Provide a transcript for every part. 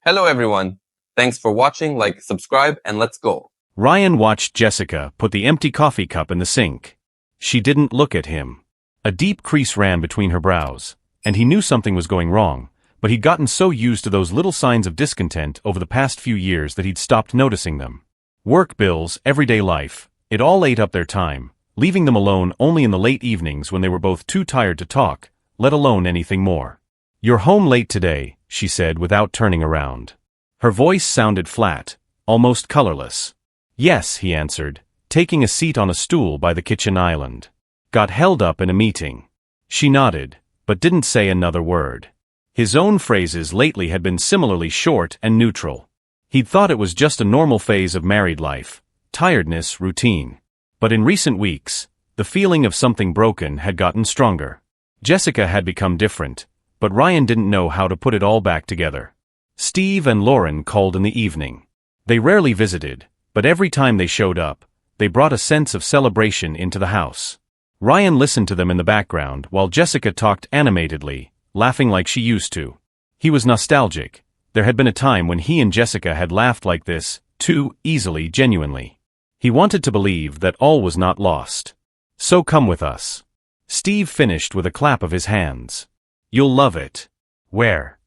Hello everyone. Thanks for watching, subscribe, and let's go. Ryan watched Jessica put the empty coffee cup in the sink. She didn't look at him. A deep crease ran between her brows, and he knew something was going wrong, but he'd gotten so used to those little signs of discontent over the past few years that he'd stopped noticing them. Work bills, everyday life, it all ate up their time, leaving them alone only in the late evenings when they were both too tired to talk, let alone anything more. "You're home late today," she said without turning around. Her voice sounded flat, almost colorless. "Yes," he answered, taking a seat on a stool by the kitchen island. "Got held up in a meeting." She nodded, but didn't say another word. His own phrases lately had been similarly short and neutral. He'd thought it was just a normal phase of married life, tiredness, routine. But in recent weeks, the feeling of something broken had gotten stronger. Jessica had become different, but Ryan didn't know how to put it all back together. Steve and Lauren called in the evening. They rarely visited, but every time they showed up, they brought a sense of celebration into the house. Ryan listened to them in the background while Jessica talked animatedly, laughing like she used to. He was nostalgic. There had been a time when he and Jessica had laughed like this, too easily, genuinely. He wanted to believe that all was not lost. "So come with us." Steve finished with a clap of his hands. "You'll love it." "Where?"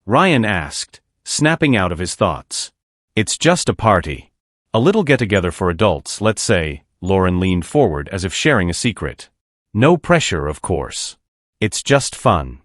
Ryan asked, snapping out of his thoughts. "It's just a party. A little get-together for adults, let's say." Lauren leaned forward as if sharing a secret. "No pressure, of course. It's just fun."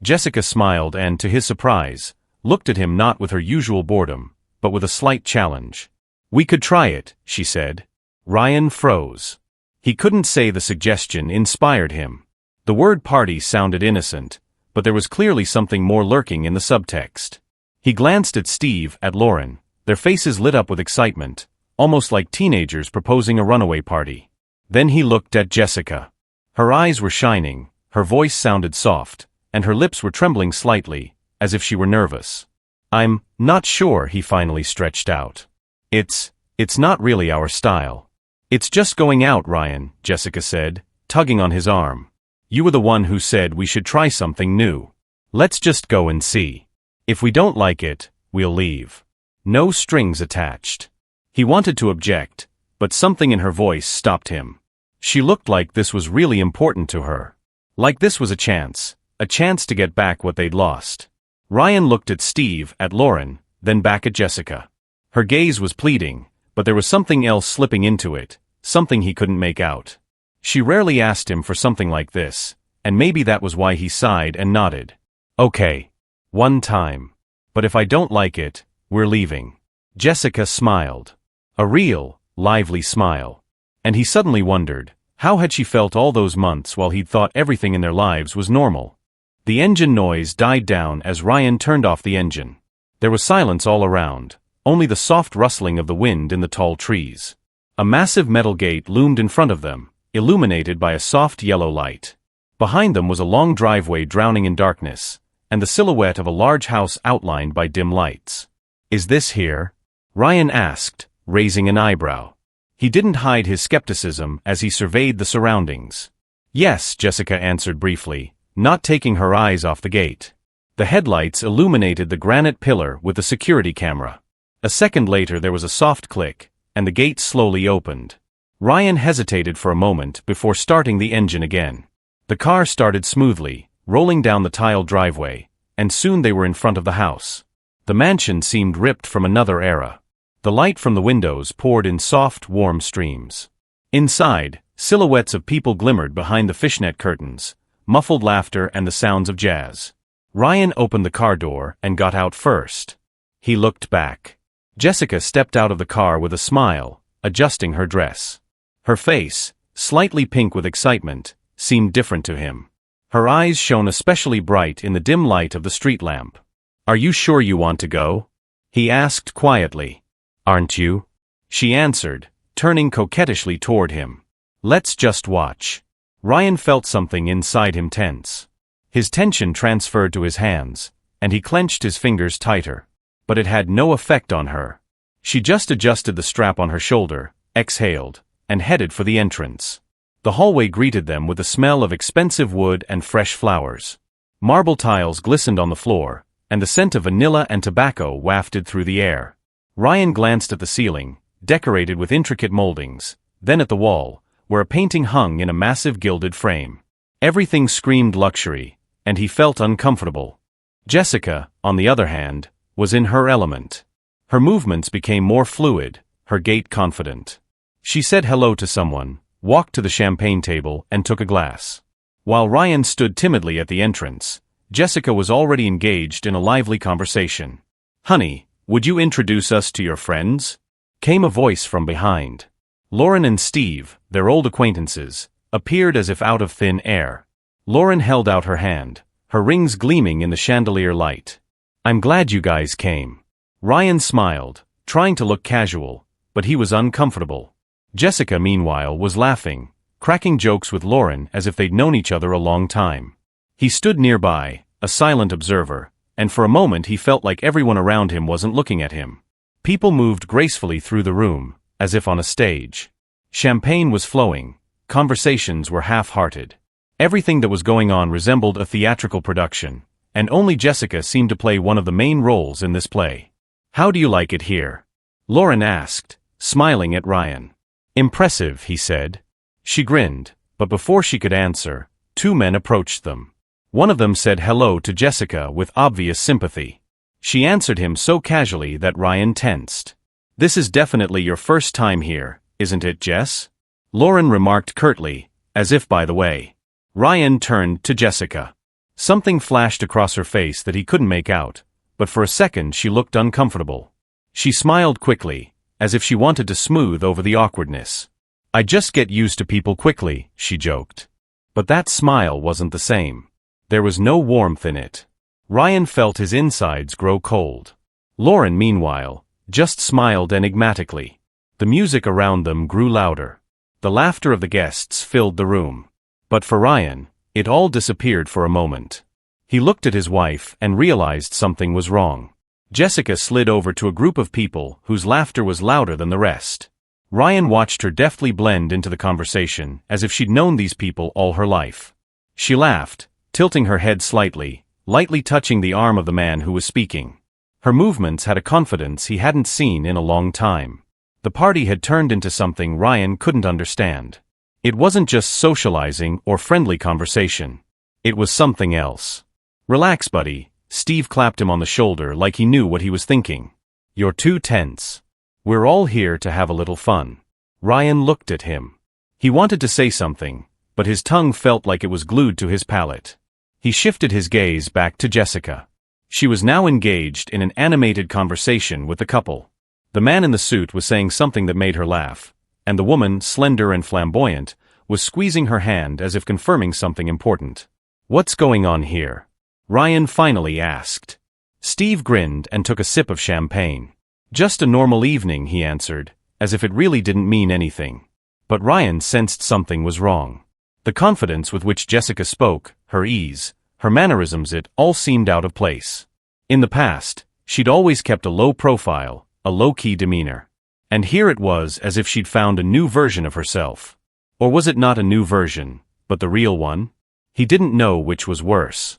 Jessica smiled and, to his surprise, looked at him not with her usual boredom, but with a slight challenge. "We could try it," she said. Ryan froze. He couldn't say the suggestion inspired him. The word party sounded innocent, but there was clearly something more lurking in the subtext. He glanced at Steve, at Lauren, their faces lit up with excitement, almost like teenagers proposing a runaway party. Then he looked at Jessica. Her eyes were shining, her voice sounded soft, and her lips were trembling slightly, as if she were nervous. "I'm not sure," he finally stretched out. It's not really our style." "It's just going out, Ryan," Jessica said, tugging on his arm. "You were the one who said we should try something new. Let's just go and see. If we don't like it, we'll leave. No strings attached." He wanted to object, but something in her voice stopped him. She looked like this was really important to her. Like this was a chance to get back what they'd lost. Ryan looked at Steve, at Lauren, then back at Jessica. Her gaze was pleading, but there was something else slipping into it, something he couldn't make out. She rarely asked him for something like this, and maybe that was why he sighed and nodded. "Okay. One time. But if I don't like it, we're leaving." Jessica smiled. A real, lively smile. And he suddenly wondered, how had she felt all those months while he'd thought everything in their lives was normal? The engine noise died down as Ryan turned off the engine. There was silence all around, only the soft rustling of the wind in the tall trees. A massive metal gate loomed in front of them, illuminated by a soft yellow light. Behind them was a long driveway drowning in darkness, and the silhouette of a large house outlined by dim lights. "Is this here?" Ryan asked, raising an eyebrow. He didn't hide his skepticism as he surveyed the surroundings. "Yes," Jessica answered briefly, not taking her eyes off the gate. The headlights illuminated the granite pillar with the security camera. A second later there was a soft click, and the gate slowly opened. Ryan hesitated for a moment before starting the engine again. The car started smoothly, rolling down the tiled driveway, and soon they were in front of the house. The mansion seemed ripped from another era. The light from the windows poured in soft, warm streams. Inside, silhouettes of people glimmered behind the fishnet curtains, muffled laughter and the sounds of jazz. Ryan opened the car door and got out first. He looked back. Jessica stepped out of the car with a smile, adjusting her dress. Her face, slightly pink with excitement, seemed different to him. Her eyes shone especially bright in the dim light of the street lamp. "Are you sure you want to go?" he asked quietly. "Aren't you?" she answered, turning coquettishly toward him. "Let's just watch." Ryan felt something inside him tense. His tension transferred to his hands, and he clenched his fingers tighter. But it had no effect on her. She just adjusted the strap on her shoulder, exhaled, and headed for the entrance. The hallway greeted them with the smell of expensive wood and fresh flowers. Marble tiles glistened on the floor, and the scent of vanilla and tobacco wafted through the air. Ryan glanced at the ceiling, decorated with intricate moldings, then at the wall, where a painting hung in a massive gilded frame. Everything screamed luxury, and he felt uncomfortable. Jessica, on the other hand, was in her element. Her movements became more fluid, her gait confident. She said hello to someone, walked to the champagne table, and took a glass. While Ryan stood timidly at the entrance, Jessica was already engaged in a lively conversation. "Honey, would you introduce us to your friends?" came a voice from behind. Lauren and Steve, their old acquaintances, appeared as if out of thin air. Lauren held out her hand, her rings gleaming in the chandelier light. "I'm glad you guys came." Ryan smiled, trying to look casual, but he was uncomfortable. Jessica, meanwhile, was laughing, cracking jokes with Lauren as if they'd known each other a long time. He stood nearby, a silent observer, and for a moment he felt like everyone around him wasn't looking at him. People moved gracefully through the room, as if on a stage. Champagne was flowing, conversations were half-hearted. Everything that was going on resembled a theatrical production, and only Jessica seemed to play one of the main roles in this play. "How do you like it here?" Lauren asked, smiling at Ryan. "Impressive," he said. She grinned, but before she could answer, two men approached them. One of them said hello to Jessica with obvious sympathy. She answered him so casually that Ryan tensed. "This is definitely your first time here, isn't it, Jess?" Lauren remarked curtly, as if by the way. Ryan turned to Jessica. Something flashed across her face that he couldn't make out, but for a second she looked uncomfortable. She smiled quickly, as if she wanted to smooth over the awkwardness. "I just get used to people quickly," she joked. But that smile wasn't the same. There was no warmth in it. Ryan felt his insides grow cold. Lauren, meanwhile, just smiled enigmatically. The music around them grew louder. The laughter of the guests filled the room. But for Ryan, it all disappeared for a moment. He looked at his wife and realized something was wrong. Jessica slid over to a group of people whose laughter was louder than the rest. Ryan watched her deftly blend into the conversation as if she'd known these people all her life. She laughed, tilting her head slightly, lightly touching the arm of the man who was speaking. Her movements had a confidence he hadn't seen in a long time. The party had turned into something Ryan couldn't understand. It wasn't just socializing or friendly conversation. It was something else. "Relax, buddy," Steve clapped him on the shoulder like he knew what he was thinking. "You're too tense. We're all here to have a little fun." Ryan looked at him. He wanted to say something, but his tongue felt like it was glued to his palate. He shifted his gaze back to Jessica. She was now engaged in an animated conversation with the couple. The man in the suit was saying something that made her laugh, and the woman, slender and flamboyant, was squeezing her hand as if confirming something important. "What's going on here?" Ryan finally asked. Steve grinned and took a sip of champagne. "Just a normal evening," he answered, as if it really didn't mean anything. But Ryan sensed something was wrong. The confidence with which Jessica spoke, her ease, her mannerisms, it all seemed out of place. In the past, she'd always kept a low profile, a low-key demeanor. And here it was as if she'd found a new version of herself. Or was it not a new version, but the real one? He didn't know which was worse.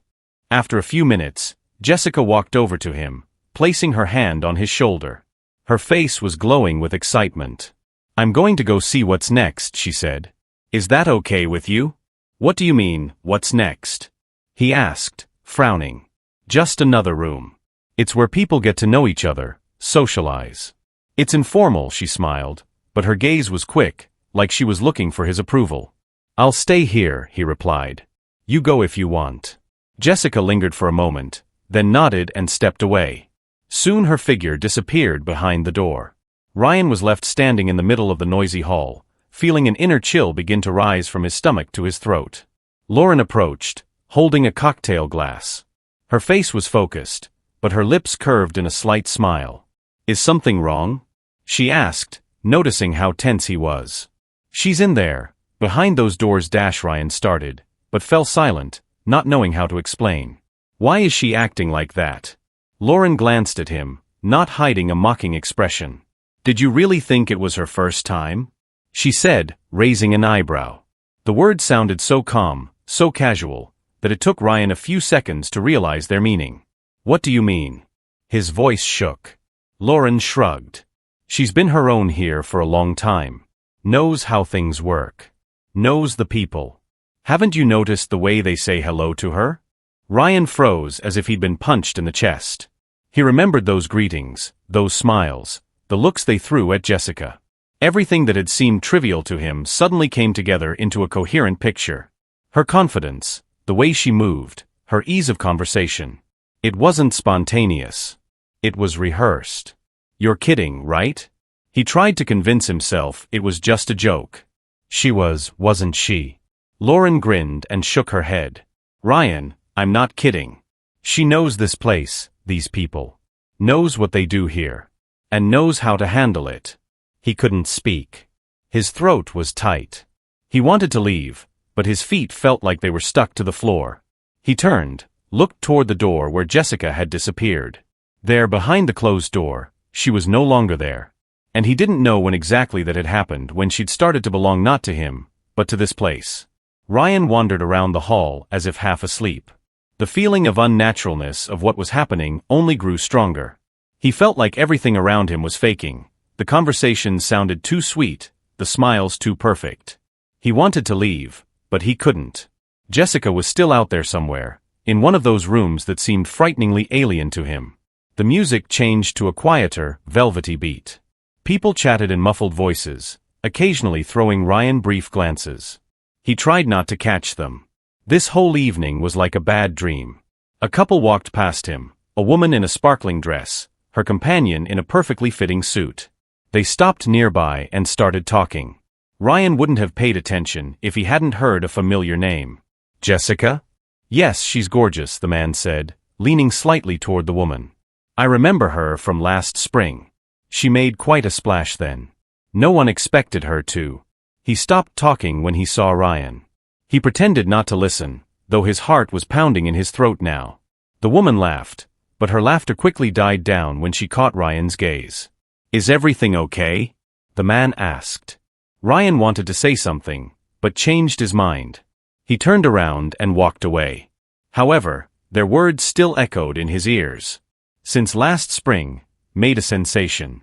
After a few minutes, Jessica walked over to him, placing her hand on his shoulder. Her face was glowing with excitement. "I'm going to go see what's next," she said. "Is that okay with you?" "What do you mean, what's next?" he asked, frowning. "Just another room. It's where people get to know each other, socialize." "It's informal," she smiled, but her gaze was quick, like she was looking for his approval. "I'll stay here," he replied. "You go if you want." Jessica lingered for a moment, then nodded and stepped away. Soon her figure disappeared behind the door. Ryan was left standing in the middle of the noisy hall, feeling an inner chill begin to rise from his stomach to his throat. Lauren approached, holding a cocktail glass. Her face was focused, but her lips curved in a slight smile. "Is something wrong?" she asked, noticing how tense he was. "She's in there, behind those doors." Ryan started, but fell silent, not knowing how to explain. "Why is she acting like that?" Lauren glanced at him, not hiding a mocking expression. "Did you really think it was her first time?" she said, raising an eyebrow. The words sounded so calm, so casual, that it took Ryan a few seconds to realize their meaning. What do you mean? His voice shook. Lauren shrugged. She's been her own here for a long time. Knows how things work. Knows the people. Haven't you noticed the way they say hello to her? Ryan froze as if he'd been punched in the chest. He remembered those greetings, those smiles, the looks they threw at Jessica. Everything that had seemed trivial to him suddenly came together into a coherent picture. Her confidence, the way she moved, her ease of conversation. It wasn't spontaneous. It was rehearsed. You're kidding, right? He tried to convince himself it was just a joke. She wasn't she? Lauren grinned and shook her head. Ryan, I'm not kidding. She knows this place, these people. Knows what they do here. And knows how to handle it. He couldn't speak. His throat was tight. He wanted to leave, but his feet felt like they were stuck to the floor. He turned, looked toward the door where Jessica had disappeared. There behind the closed door, she was no longer there. And he didn't know when exactly that had happened when she'd started to belong not to him, but to this place. Ryan wandered around the hall as if half asleep. The feeling of unnaturalness of what was happening only grew stronger. He felt like everything around him was faking. The conversations sounded too sweet, the smiles too perfect. He wanted to leave, but he couldn't. Jessica was still out there somewhere, in one of those rooms that seemed frighteningly alien to him. The music changed to a quieter, velvety beat. People chatted in muffled voices, occasionally throwing Ryan brief glances. He tried not to catch them. This whole evening was like a bad dream. A couple walked past him, a woman in a sparkling dress, her companion in a perfectly fitting suit. They stopped nearby and started talking. Ryan wouldn't have paid attention if he hadn't heard a familiar name. Jessica? Yes, she's gorgeous, the man said, leaning slightly toward the woman. I remember her from last spring. She made quite a splash then. No one expected her to. He stopped talking when he saw Ryan. He pretended not to listen, though his heart was pounding in his throat now. The woman laughed, but her laughter quickly died down when she caught Ryan's gaze. Is everything okay? The man asked. Ryan wanted to say something, but changed his mind. He turned around and walked away. However, their words still echoed in his ears. Since last spring, made a sensation.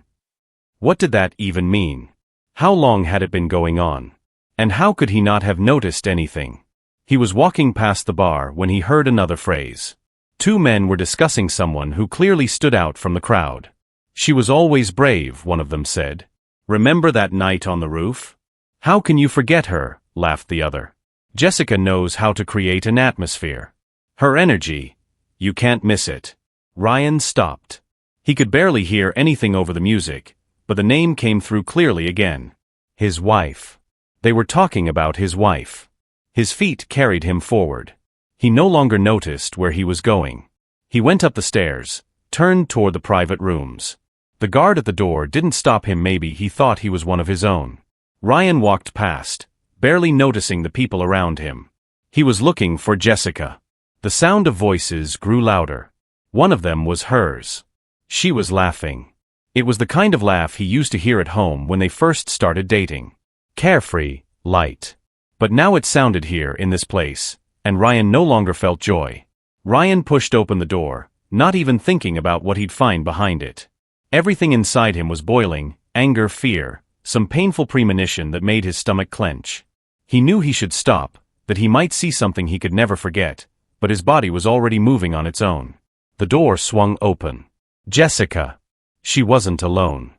What did that even mean? How long had it been going on? And how could he not have noticed anything? He was walking past the bar when he heard another phrase. Two men were discussing someone who clearly stood out from the crowd. She was always brave, one of them said. Remember that night on the roof? How can you forget her? Laughed the other. Jessica knows how to create an atmosphere. Her energy, you can't miss it. Ryan stopped. He could barely hear anything over the music, but the name came through clearly again. His wife. They were talking about his wife. His feet carried him forward. He no longer noticed where he was going. He went up the stairs, turned toward the private rooms. The guard at the door didn't stop him. Maybe he thought he was one of his own. Ryan walked past, barely noticing the people around him. He was looking for Jessica. The sound of voices grew louder. One of them was hers. She was laughing. It was the kind of laugh he used to hear at home when they first started dating. Carefree, light. But now it sounded here in this place, and Ryan no longer felt joy. Ryan pushed open the door, not even thinking about what he'd find behind it. Everything inside him was boiling, anger, fear, some painful premonition that made his stomach clench. He knew he should stop, that he might see something he could never forget, but his body was already moving on its own. The door swung open. Jessica. She wasn't alone.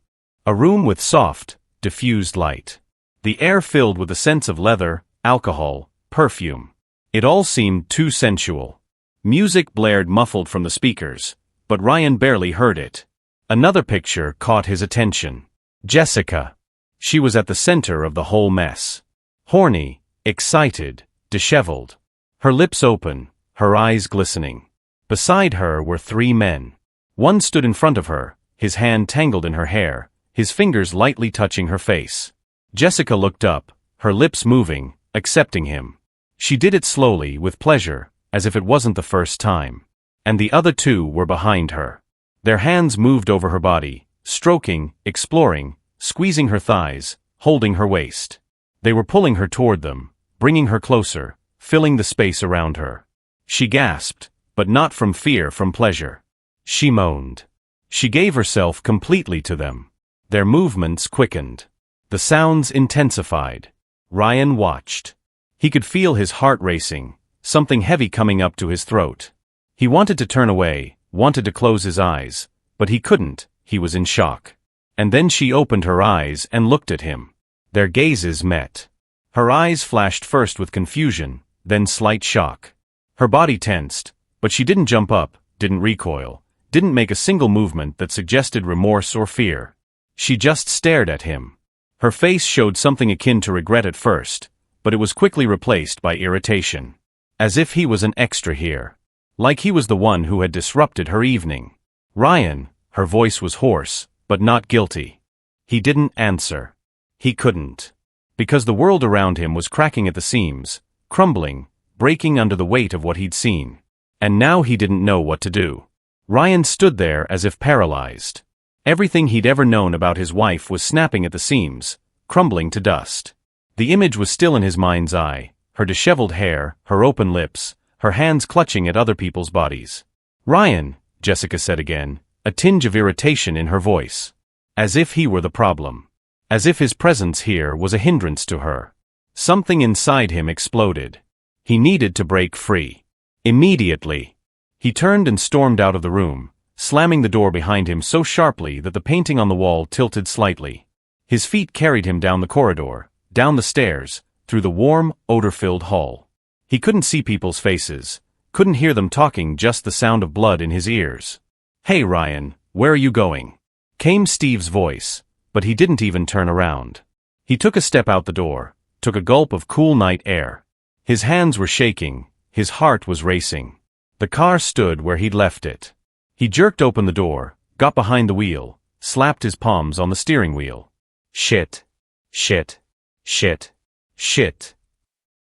A room with soft, diffused light. The air filled with a sense of leather, alcohol, perfume. It all seemed too sensual. Music blared muffled from the speakers, but Ryan barely heard it. Another picture caught his attention. Jessica. She was at the center of the whole mess. Horny, excited, disheveled. Her lips open, her eyes glistening. Beside her were three men. One stood in front of her, his hand tangled in her hair, his fingers lightly touching her face. Jessica looked up, her lips moving, accepting him. She did it slowly, with pleasure, as if it wasn't the first time. And the other two were behind her. Their hands moved over her body, stroking, exploring, squeezing her thighs, holding her waist. They were pulling her toward them, bringing her closer, filling the space around her. She gasped, but not from fear, from pleasure. She moaned. She gave herself completely to them. Their movements quickened. The sounds intensified. Ryan watched. He could feel his heart racing, something heavy coming up to his throat. He wanted to turn away, wanted to close his eyes, but he couldn't, he was in shock. And then she opened her eyes and looked at him. Their gazes met. Her eyes flashed first with confusion, then slight shock. Her body tensed, but she didn't jump up, didn't recoil, didn't make a single movement that suggested remorse or fear. She just stared at him. Her face showed something akin to regret at first, but it was quickly replaced by irritation. As if he was an extra here. Like he was the one who had disrupted her evening. Ryan, her voice was hoarse, but not guilty. He didn't answer. He couldn't. Because the world around him was cracking at the seams, crumbling, breaking under the weight of what he'd seen. And now he didn't know what to do. Ryan stood there as if paralyzed. Everything he'd ever known about his wife was snapping at the seams, crumbling to dust. The image was still in his mind's eye, her disheveled hair, her open lips, her hands clutching at other people's bodies. "Ryan," Jessica said again, a tinge of irritation in her voice. As if he were the problem. As if his presence here was a hindrance to her. Something inside him exploded. He needed to break free. Immediately. He turned and stormed out of the room, slamming the door behind him so sharply that the painting on the wall tilted slightly. His feet carried him down the corridor, down the stairs, through the warm, odor-filled hall. He couldn't see people's faces, couldn't hear them talking, just the sound of blood in his ears. "Hey Ryan, where are you going?" came Steve's voice, but he didn't even turn around. He took a step out the door, took a gulp of cool night air. His hands were shaking, his heart was racing. The car stood where he'd left it. He jerked open the door, got behind the wheel, slapped his palms on the steering wheel. Shit. Shit. Shit. Shit.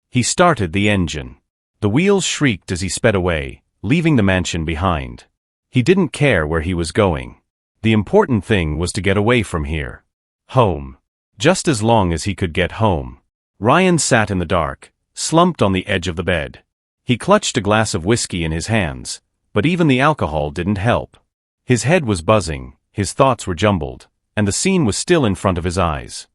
He started the engine. The wheels shrieked as he sped away, leaving the mansion behind. He didn't care where he was going. The important thing was to get away from here. Home. Just as long as he could get home. Ryan sat in the dark, slumped on the edge of the bed. He clutched a glass of whiskey in his hands, but even the alcohol didn't help. His head was buzzing, his thoughts were jumbled, and the scene was still in front of his eyes.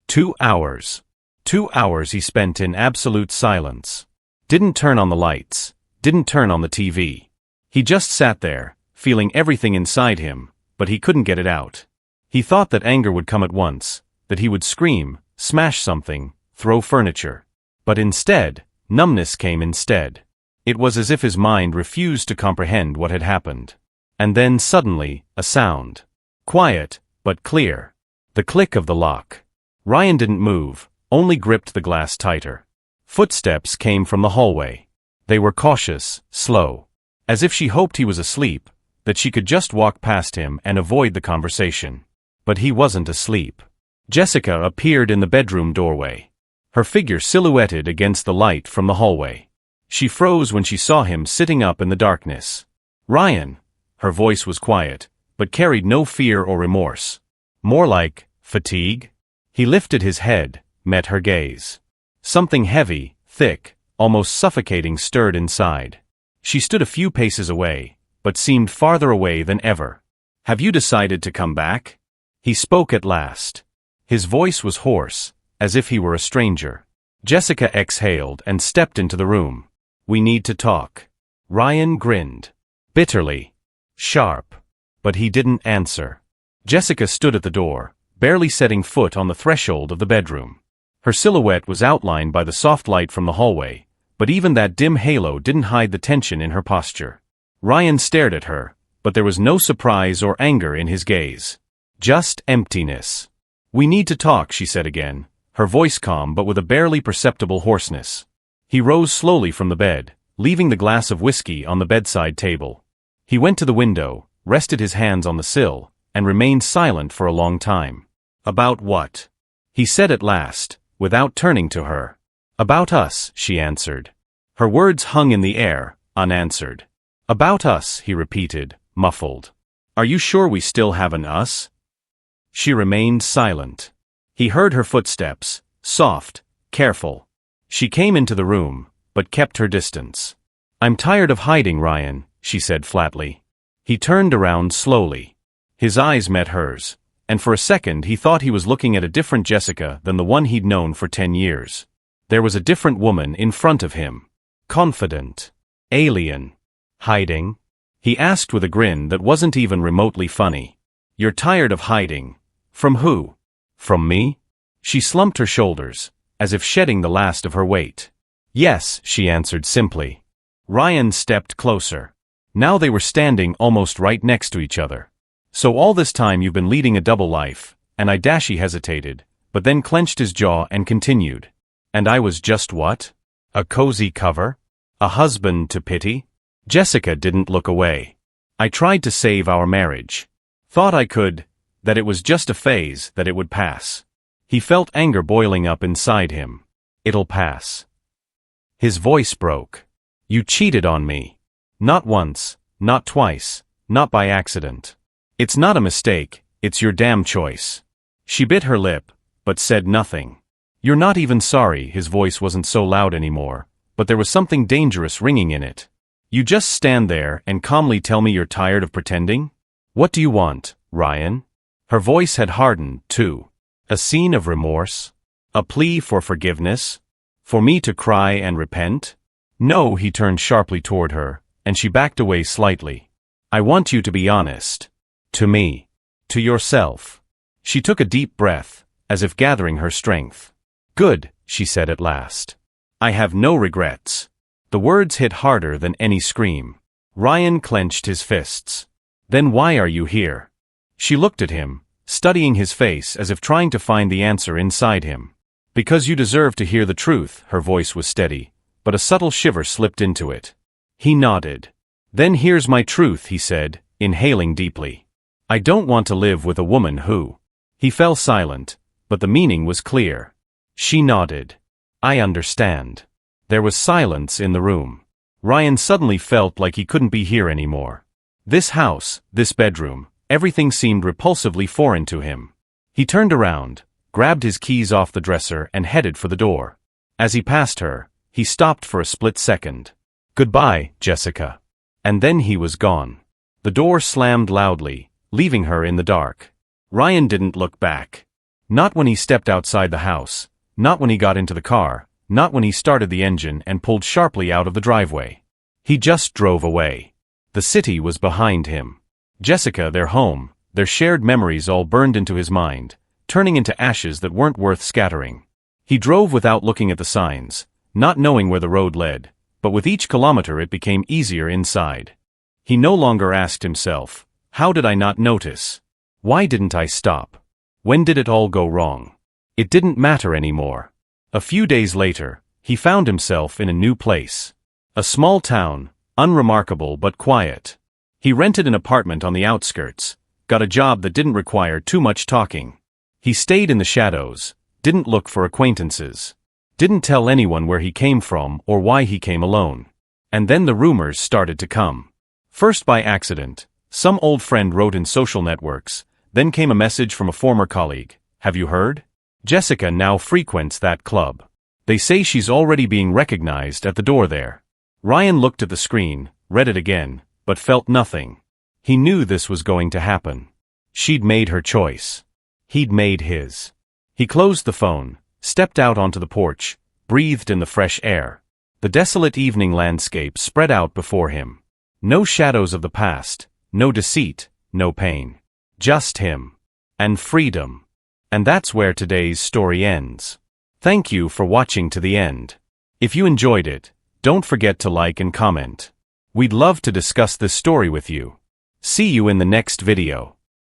2 hours. 2 hours he spent in absolute silence. Didn't turn on the lights, didn't turn on the TV. He just sat there, feeling everything inside him, but he couldn't get it out. He thought that anger would come at once, that he would scream, smash something, throw furniture. But instead, numbness came instead. It was as if his mind refused to comprehend what had happened. And then suddenly, a sound. Quiet, but clear. The click of the lock. Ryan didn't move, only gripped the glass tighter. Footsteps came from the hallway. They were cautious, slow. As if she hoped he was asleep, that she could just walk past him and avoid the conversation. But he wasn't asleep. Jessica appeared in the bedroom doorway. Her figure silhouetted against the light from the hallway. She froze when she saw him sitting up in the darkness. "Ryan." Her voice was quiet, but carried no fear or remorse. More like fatigue. He lifted his head, met her gaze. Something heavy, thick, almost suffocating stirred inside. She stood a few paces away, but seemed farther away than ever. "Have you decided to come back?" He spoke at last. His voice was hoarse, as if he were a stranger. Jessica exhaled and stepped into the room. "We need to talk." Ryan grinned. Bitterly. Sharp. But he didn't answer. Jessica stood at the door, barely setting foot on the threshold of the bedroom. Her silhouette was outlined by the soft light from the hallway, but even that dim halo didn't hide the tension in her posture. Ryan stared at her, but there was no surprise or anger in his gaze. Just emptiness. "We need to talk," she said again, her voice calm but with a barely perceptible hoarseness. He rose slowly from the bed, leaving the glass of whiskey on the bedside table. He went to the window, rested his hands on the sill, and remained silent for a long time. "About what?" he said at last, without turning to her. "About us," she answered. Her words hung in the air, unanswered. "About us," he repeated, muffled. "Are you sure we still have an us?" She remained silent. He heard her footsteps, soft, careful. She came into the room, but kept her distance. "I'm tired of hiding, Ryan," she said flatly. He turned around slowly. His eyes met hers, and for a second he thought he was looking at a different Jessica than the one he'd known for 10 years. There was a different woman in front of him. Confident. Alien. Hiding? He asked with a grin that wasn't even remotely funny. You're tired of hiding. From who? From me? She slumped her shoulders, as if shedding the last of her weight. Yes, she answered simply. Ryan stepped closer. Now they were standing almost right next to each other. So all this time you've been leading a double life, and he hesitated, but then clenched his jaw and continued. And I was just what? A cozy cover? A husband to pity? Jessica didn't look away. I tried to save our marriage. Thought I could, that it was just a phase, that it would pass. He felt anger boiling up inside him. It'll pass. His voice broke. You cheated on me. Not once, not twice, not by accident. It's not a mistake, it's your damn choice. She bit her lip, but said nothing. You're not even sorry. His voice wasn't so loud anymore, but there was something dangerous ringing in it. You just stand there and calmly tell me you're tired of pretending? What do you want, Ryan? Her voice had hardened, too. A scene of remorse? A plea for forgiveness? For me to cry and repent? No, he turned sharply toward her, and she backed away slightly. I want you to be honest. To me. To yourself. She took a deep breath, as if gathering her strength. Good, she said at last. I have no regrets. The words hit harder than any scream. Ryan clenched his fists. Then why are you here? She looked at him, studying his face as if trying to find the answer inside him. Because you deserve to hear the truth, her voice was steady, but a subtle shiver slipped into it. He nodded. Then here's my truth, he said, inhaling deeply. I don't want to live with a woman who... He fell silent, but the meaning was clear. She nodded. I understand. There was silence in the room. Ryan suddenly felt like he couldn't be here anymore. This house, this bedroom, everything seemed repulsively foreign to him. He turned around, grabbed his keys off the dresser and headed for the door. As he passed her, he stopped for a split second. Goodbye, Jessica. And then he was gone. The door slammed loudly, leaving her in the dark. Ryan didn't look back. Not when he stepped outside the house, not when he got into the car, not when he started the engine and pulled sharply out of the driveway. He just drove away. The city was behind him. Jessica, their home, their shared memories all burned into his mind, turning into ashes that weren't worth scattering. He drove without looking at the signs, not knowing where the road led, but with each kilometer it became easier inside. He no longer asked himself, how did I not notice? Why didn't I stop? When did it all go wrong? It didn't matter anymore. A few days later, he found himself in a new place. A small town, unremarkable but quiet. He rented an apartment on the outskirts, got a job that didn't require too much talking. He stayed in the shadows, didn't look for acquaintances, didn't tell anyone where he came from or why he came alone. And then the rumors started to come. First by accident, some old friend wrote in social networks, then came a message from a former colleague. Have you heard? Jessica now frequents that club. They say she's already being recognized at the door there. Ryan looked at the screen, read it again, but felt nothing. He knew this was going to happen. She'd made her choice. He'd made his. He closed the phone, stepped out onto the porch, breathed in the fresh air. The desolate evening landscape spread out before him. No shadows of the past, no deceit, no pain. Just him. And freedom. And that's where today's story ends. Thank you for watching to the end. If you enjoyed it, don't forget to like and comment. We'd love to discuss this story with you. See you in the next video.